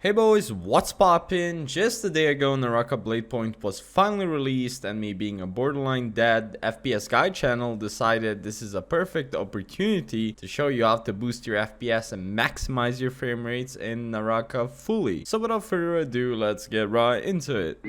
Hey boys, what's poppin'? Just a day ago, Naraka Bladepoint was finally released, and me being a borderline dead FPS guide channel decided this is a perfect opportunity to show you how to boost your FPS and maximize your frame rates in Naraka fully. So without further ado, let's get right into it.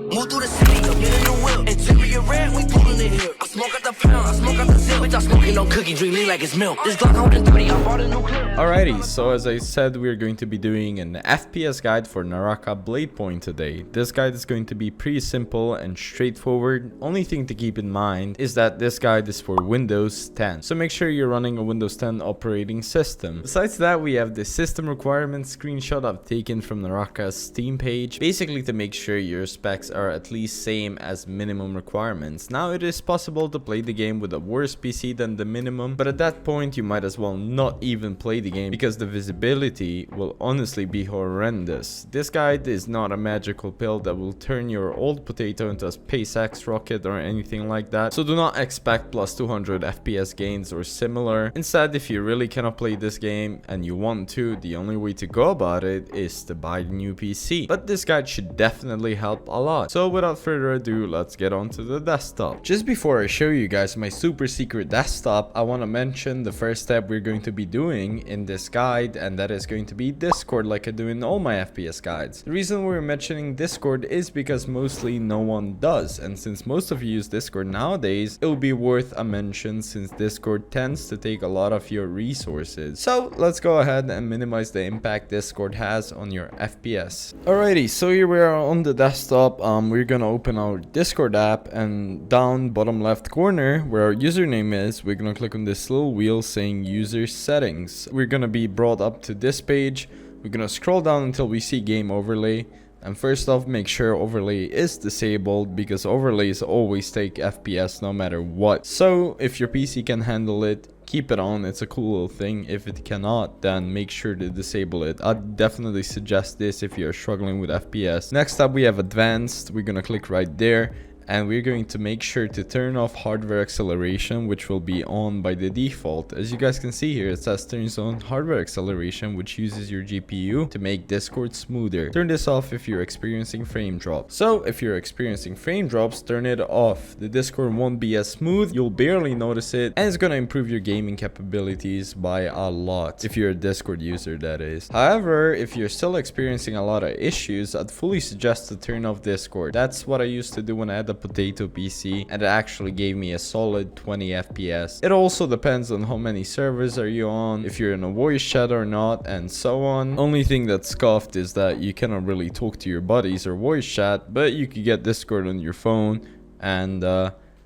Move through the city, I'm in the whip. Interior red, we pulling it here. I smoke out the pound, I smoke out the zip. Bitch, I smoking no cookie, drink me like it's milk. This Glock holding 30, I bought a new clip. Alrighty, so as I said, we're going to be doing an FPS guide for Naraka Bladepoint today. This guide is going to be pretty simple and straightforward. Only thing to keep in mind is that this guide is for Windows 10. So make sure you're running a Windows 10 operating system. Besides that, we have the system requirements screenshot I've taken from Naraka's Steam page, basically to make sure your specs are at least same as minimum requirements. Now it is possible to play the game with a worse PC than the minimum, but at that point you might as well not even play the game because the visibility will honestly be horrendous. This guide is not a magical pill that will turn your old potato into a SpaceX rocket or anything like that, so do not expect plus 200 FPS gains or similar. Instead, if you really cannot play this game and you want to, the only way to go about it is to buy the new PC. But this guide should definitely help a lot. So without further ado, let's get on to the desktop. Just before I show you guys my super secret desktop, I want to mention the first step we're going to be doing in this guide, and that is going to be Discord, like I do in all my FPS guides. The reason we're mentioning Discord is because mostly no one does, and since most of you use Discord nowadays, it will be worth a mention since Discord tends to take a lot of your resources. So let's go ahead and minimize the impact Discord has on your FPS. Alrighty, so here we are on the desktop. We're gonna open our Discord app, and down bottom left corner where our username is, we're gonna click on this little wheel saying user settings. We're gonna be brought up to this page. We're gonna scroll down until we see game overlay, and first off, make sure overlay is disabled because overlays always take FPS no matter what. So if your PC can handle it, keep it on. It's a cool little thing. If it cannot, then make sure to disable it. I'd definitely suggest this if you're struggling with FPS. Next up, we have advanced. We're gonna click right there, and we're going to make sure to turn off hardware acceleration, which will be on by the default. As you guys can see here, it says turns on hardware acceleration, which uses your GPU to make Discord smoother. Turn this off if you're experiencing frame drops. So if you're experiencing frame drops, turn it off. The Discord won't be as smooth, you'll barely notice it, and it's gonna improve your gaming capabilities by a lot, if you're a Discord user, that is. However, if you're still experiencing a lot of issues, I'd fully suggest to turn off Discord. That's what I used to do when I had a potato PC, and it actually gave me a solid 20 FPS. It also depends on how many servers are you on, if you're in a voice chat or not, and so on. Only thing that's scuffed is that you cannot really talk to your buddies or voice chat, but you could get Discord on your phone and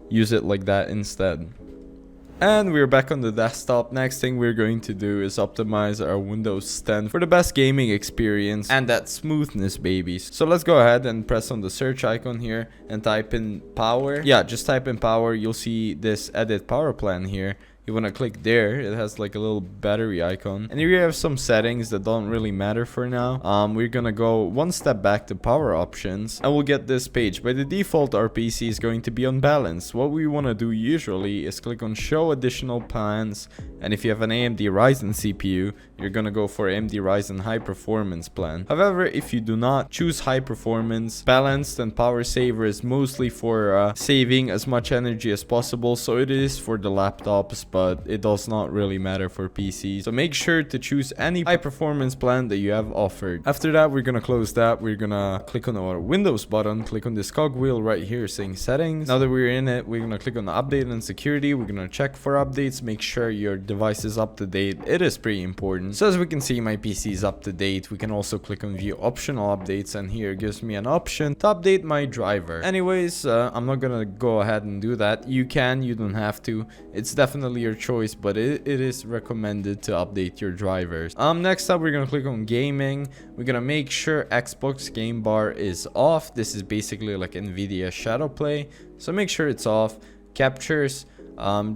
use it like that instead. And we're back on the desktop. Next thing we're going to do is optimize our Windows 10 for the best gaming experience and that smoothness, babies. So let's go ahead and press on the search icon here and type in power. Yeah, just type in power. You'll see this edit power plan here. You want to click there. It has like a little battery icon, and here you have some settings that don't really matter for now. We're gonna go one step back to power options, and we'll get this page. By the default, our PC is going to be on balance. What we want to do usually is click on show additional plans, and if you have an AMD Ryzen CPU, you're gonna go for AMD Ryzen high performance plan. However, if you do not, choose high performance. Balanced and power saver is mostly for saving as much energy as possible, so it is for the laptops, but it does not really matter for PCs. So make sure to choose any high performance plan that you have offered. After that, we're gonna close that. We're gonna click on our Windows button, click on this cogwheel right here saying settings. Now that we're in it, we're gonna click on the update and security. We're gonna check for updates, make sure your device is up to date. It is pretty important. So as we can see, my PC is up to date. We can also click on view optional updates, and here it gives me an option to update my driver. Anyways, I'm not gonna go ahead and do that. You can, you don't have to. It's definitely your choice, but it is recommended to update your drivers. Next up, we're gonna click on gaming. We're gonna make sure Xbox game bar is off. This is basically like Nvidia Shadow Play, so make sure it's off. Captures,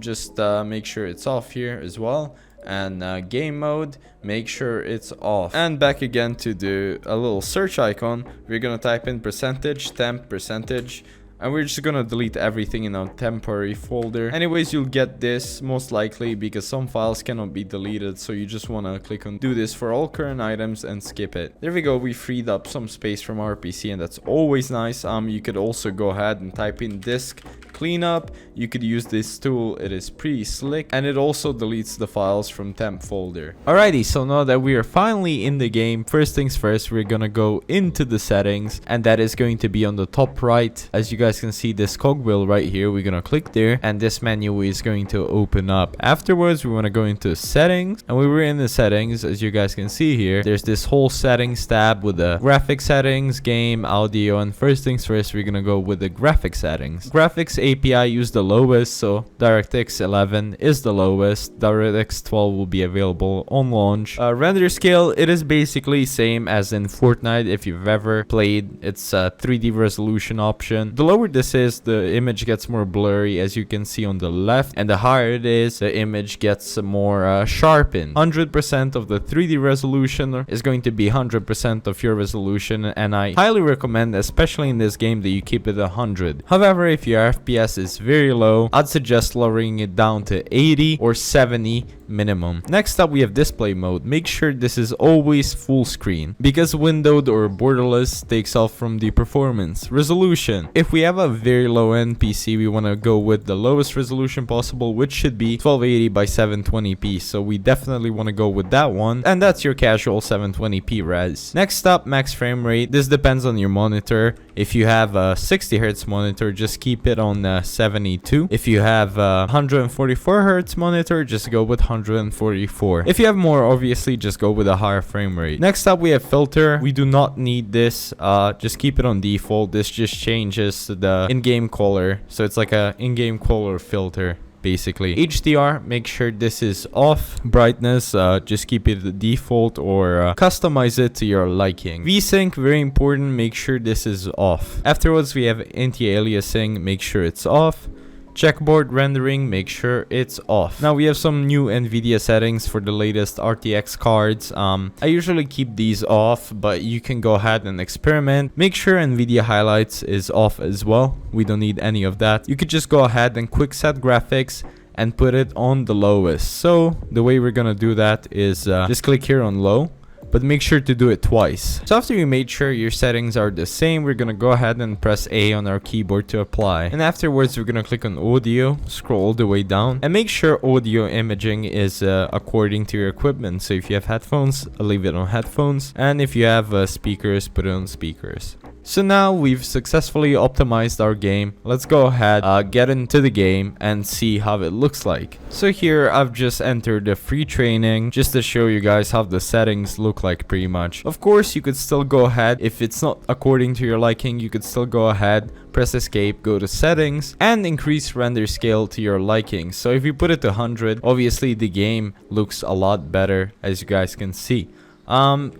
just make sure it's off here as well. And game mode, make sure it's off. And back again to a little search icon. We're gonna type in percentage temp percentage. and we're just gonna delete everything in our temporary folder. Anyways, you'll get this most likely because some files cannot be deleted, so you just want to click on do this for all current items and skip it. There we go, we freed up some space from our PC, and that's always nice. You could also go ahead and type in disk cleanup. You could use this tool, it is pretty slick, and it also deletes the files from temp folder. Alrighty, so now that we are finally in the game, first things first, we're gonna go into the settings, and that is going to be on the top right. As you guys can see, this cogwheel right here, we're gonna click there, and this menu is going to open up. Afterwards, we want to go into settings, and we were in the settings. As you guys can see here, there's this whole settings tab with the graphic settings, game, audio, and first things first, we're gonna go with the graphic settings. Graphics API use the lowest, so DirectX 11 is the lowest. DirectX 12 will be available on launch. Render scale, it is basically same as in Fortnite if you've ever played. It's a 3D resolution option. The lower this is, the image gets more blurry, as you can see on the left, and the higher it is, the image gets more sharpened. 100% of the 3D resolution is going to be 100% of your resolution, and I highly recommend, especially in this game, that you keep it 100. However, if your FPS is very low, I'd suggest lowering it down to 80 or 70 minimum. Next up, we have display mode. Make sure this is always full screen, because windowed or borderless takes off from the performance. Resolution, if we have a very low end PC, we want to go with the lowest resolution possible, which should be 1280 by 720p, so we definitely want to go with that one, and that's your casual 720p res. Next up, max frame rate. This depends on your monitor. If you have a 60Hz monitor, just keep it on 72. If you have a 144Hz monitor, just go with 144. If you have more, obviously just go with a higher frame rate. Next up, we have filter. We do not need this. Just keep it on default. This just changes the in-game color, so it's like a in-game color filter. Basically, HDR, make sure this is off. Brightness, just keep it the default or customize it to your liking. VSync, very important, make sure this is off. Afterwards, we have anti-aliasing, make sure it's off. Checkboard rendering, make sure it's off. Now we have some new Nvidia settings for the latest RTX cards. I usually keep these off, but you can go ahead and experiment. Make sure Nvidia highlights is off as well. We don't need any of that. You could just go ahead and quick set graphics and put it on the lowest. So the way we're gonna do that is just click here on low, but make sure to do it twice. So after you made sure your settings are the same, we're gonna go ahead and press A on our keyboard to apply. And afterwards, we're gonna click on audio, scroll all the way down, and make sure audio imaging is according to your equipment. So if you have headphones, leave it on headphones, and if you have speakers, put it on speakers. So now we've successfully optimized our game. Let's go ahead, get into the game and see how it looks like. So here I've just entered the free training just to show you guys how the settings look like pretty much. Of course, you could still go ahead. If it's not according to your liking, you could still go ahead, press escape, go to settings, and increase render scale to your liking. So if you put it to 100, obviously the game looks a lot better, as you guys can see.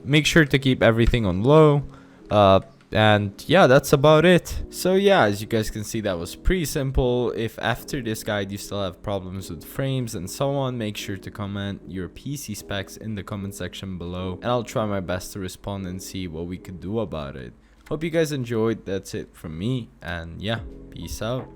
Make sure to keep everything on low. And yeah, that's about it. So yeah, as you guys can see, that was pretty simple. If after this guide you still have problems with frames and so on, make sure to comment your PC specs in the comment section below, and I'll try my best to respond and see what we could do about it. Hope you guys enjoyed. That's it from me, and yeah, peace out.